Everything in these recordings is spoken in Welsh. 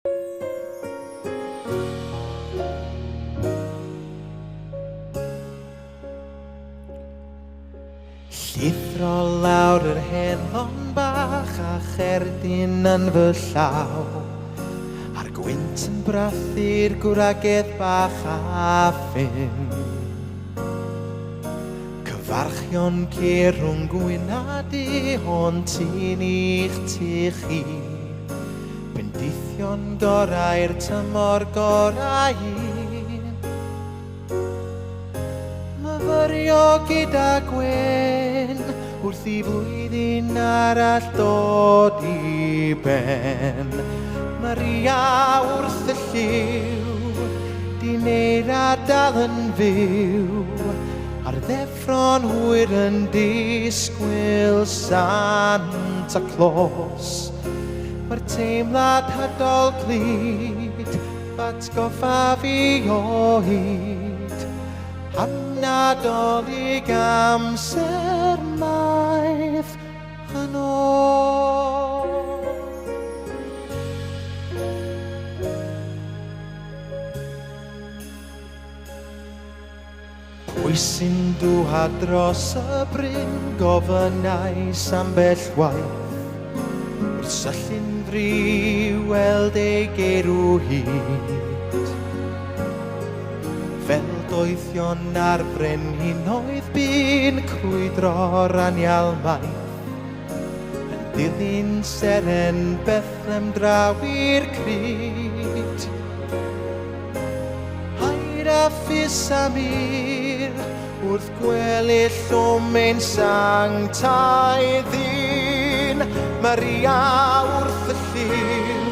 Llithro lawr yr henlon bach a cherdyn yn fy llaw, a'r gwynt yn brathu'r gwragedd bach a ffyn. Cyfarchion cer rhwng gwynad i hon ti'n i'ch tu chi, bendithion gorau'r tymor gorau. Myfyrio gyda gwen wrth i flwyddyn arall dod i ben. Maria wrth y lliw, dineira dal yn fyw, a'r ddeffro'n hwyr yn disgwyl Santa Claus. Mae'r teimlad hydol glyd, atgoffa fi o hyd, am Nadolig amser maith yn ôl. Pwy sy'n dŵha dros y bryn gofynnais ambell waith, wrth syllu'n fri weld ei gerw hyd. Fel doethion ar brenhin oedd bu'n crwydro'r anial maith, yn dilyn seren Bethlem draw i'r cryd. Haid a ffys a mir wrth gwelyll llwm ein sanctaidd ddyn. Maria wrth y lliw,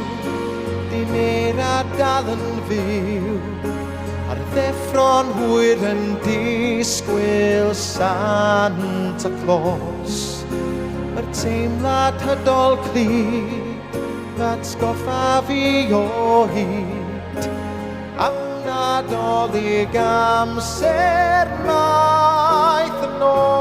dineira dal yn fyw, a'r ddeffro'n hwyr yn disgwyl Santa Claus. Mae'r teimlad hydol clyd, atgoffa fi o hyd, am Nadolig amser maith yn ôl.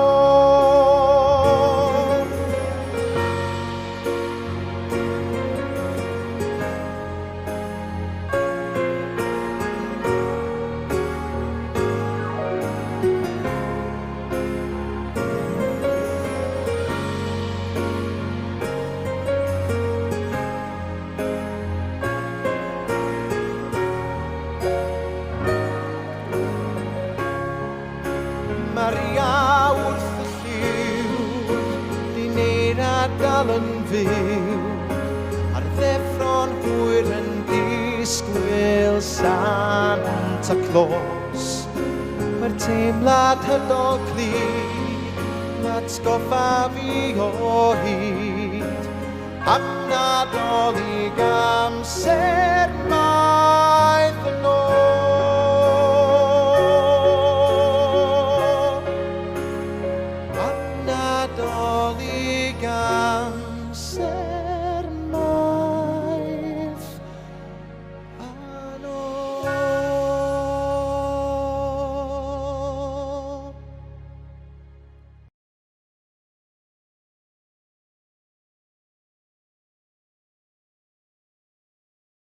Maria wrth y lliw, dineira dal yn fyw, a'r ddeffro'n hwyr yn disgwyl Santa Claus. Mae'r teimlad hydol clyd, atgoffa fi o hyd, am Nadolig amser